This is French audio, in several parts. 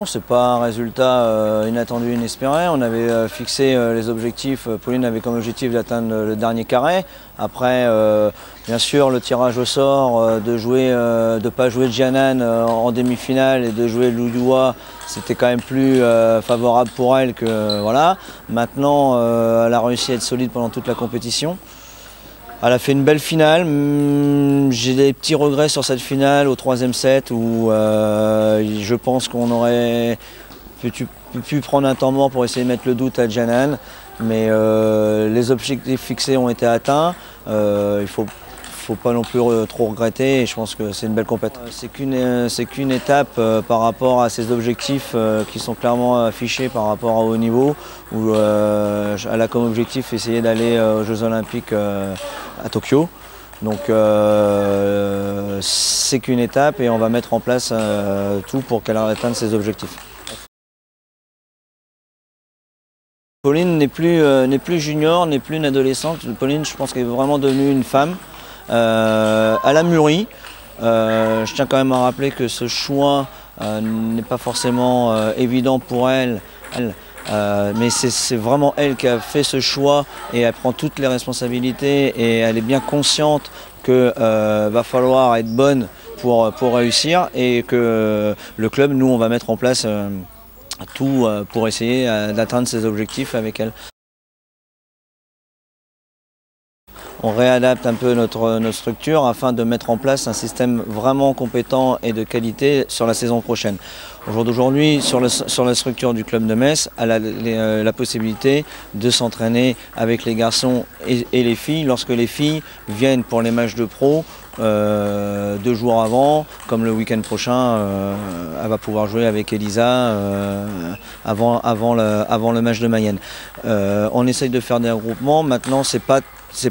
C'est pas un résultat inattendu, inespéré. On avait fixé les objectifs. Pauline avait comme objectif d'atteindre le dernier carré. Après, bien sûr, le tirage au sort, de pas jouer Jianan en demi-finale et de jouer Louyoua, c'était quand même plus favorable pour elle que voilà. Maintenant, elle a réussi à être solide pendant toute la compétition. Elle a fait une belle finale. J'ai des petits regrets sur cette finale au troisième set où je pense qu'on aurait pu prendre un temps mort pour essayer de mettre le doute à Jianan. Mais les objectifs fixés ont été atteints. Il ne faut pas non plus trop regretter et je pense que c'est une belle compétition. C'est qu'une étape par rapport à ces objectifs qui sont clairement affichés par rapport au haut niveau où elle a comme objectif essayer d'aller aux Jeux Olympiques à Tokyo. Donc c'est qu'une étape et on va mettre en place tout pour qu'elle atteigne ses objectifs. Pauline n'est plus junior, n'est plus une adolescente. Pauline, je pense qu'elle est vraiment devenue une femme. Elle a mûri. Je tiens quand même à rappeler que ce choix n'est pas forcément évident pour elle. Mais c'est vraiment elle qui a fait ce choix et elle prend toutes les responsabilités et elle est bien consciente qu'il va falloir être bonne pour réussir et que le club, nous, on va mettre en place tout pour essayer d'atteindre ses objectifs avec elle. On réadapte un peu notre structure afin de mettre en place un système vraiment compétent et de qualité sur la saison prochaine. Au jour d'aujourd'hui, sur la structure du club de Metz, elle a la possibilité de s'entraîner avec les garçons et les filles lorsque les filles viennent pour les matchs de pro 2 jours avant, comme le week-end prochain, elle va pouvoir jouer avec Elisa avant le match de Mayenne. On essaye de faire des regroupements. Maintenant, c'est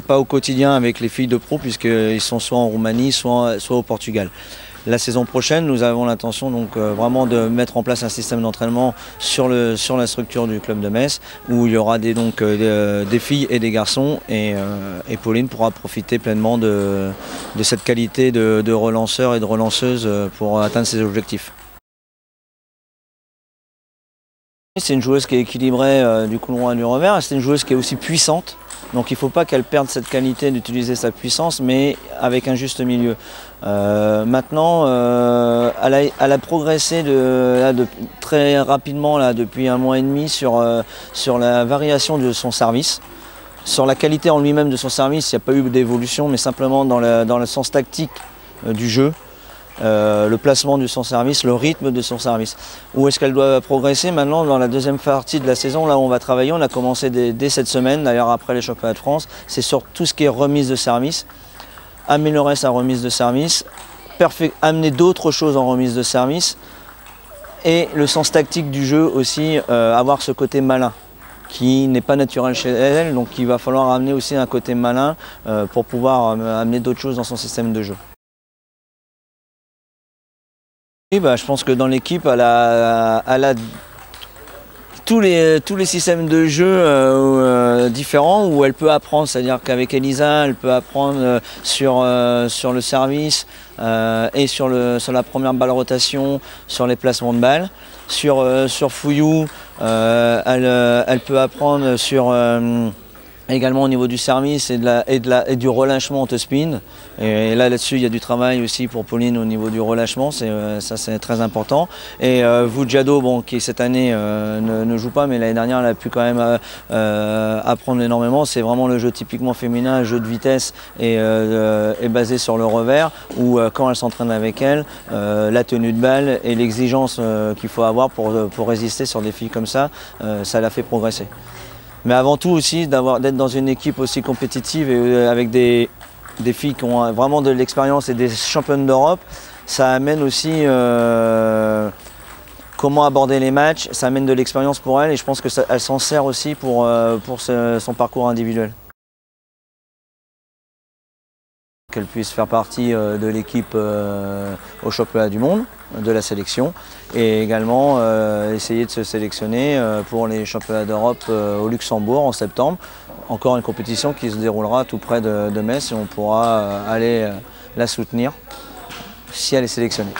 pas au quotidien avec les filles de pro puisqu'ils sont soit en Roumanie, soit au Portugal. La saison prochaine, nous avons l'intention donc vraiment de mettre en place un système d'entraînement sur la structure du club de Metz où il y aura des filles et des garçons et Pauline pourra profiter pleinement de cette qualité de relanceur et de relanceuse pour atteindre ses objectifs. C'est une joueuse qui est équilibrée du coup droit et du revers, c'est une joueuse qui est aussi puissante. Donc il ne faut pas qu'elle perde cette qualité d'utiliser sa puissance, mais avec un juste milieu. Maintenant, elle a progressé très rapidement là, depuis 1 mois et demi sur la variation de son service. Sur la qualité en lui-même de son service, il n'y a pas eu d'évolution, mais simplement dans le sens tactique du jeu. Le placement de son service, le rythme de son service. Où est-ce qu'elle doit progresser maintenant dans la deuxième partie de la saison, là où on va travailler, on a commencé dès cette semaine, d'ailleurs après les championnats de France, c'est sur tout ce qui est remise de service, améliorer sa remise de service, amener d'autres choses en remise de service et le sens tactique du jeu aussi, avoir ce côté malin qui n'est pas naturel chez elle, donc il va falloir amener aussi un côté malin pour pouvoir amener d'autres choses dans son système de jeu. Oui, je pense que dans l'équipe, elle a tous les systèmes de jeu différents où elle peut apprendre, c'est-à-dire qu'avec Elisa, elle peut apprendre sur le service et sur la première balle rotation, sur les placements de balles. Sur Fuyou, elle peut apprendre également au niveau du service et du relâchement en spin. Et là-dessus, il y a du travail aussi pour Pauline au niveau du relâchement, ça c'est très important. Et Vujado, bon, qui cette année ne joue pas, mais l'année dernière, elle a pu quand même apprendre énormément. C'est vraiment le jeu typiquement féminin, un jeu de vitesse et basé sur le revers, où quand elle s'entraîne avec elle, la tenue de balle et l'exigence qu'il faut avoir pour résister sur des filles comme ça l'a fait progresser. Mais avant tout aussi d'être dans une équipe aussi compétitive et avec des filles qui ont vraiment de l'expérience et des championnes d'Europe, ça amène aussi comment aborder les matchs, ça amène de l'expérience pour elle et je pense qu'elle s'en sert aussi pour son parcours individuel. Qu'elle puisse faire partie de l'équipe au championnat du monde, de la sélection, et également essayer de se sélectionner pour les championnats d'Europe au Luxembourg en septembre. Encore une compétition qui se déroulera tout près de Metz et on pourra aller la soutenir si elle est sélectionnée.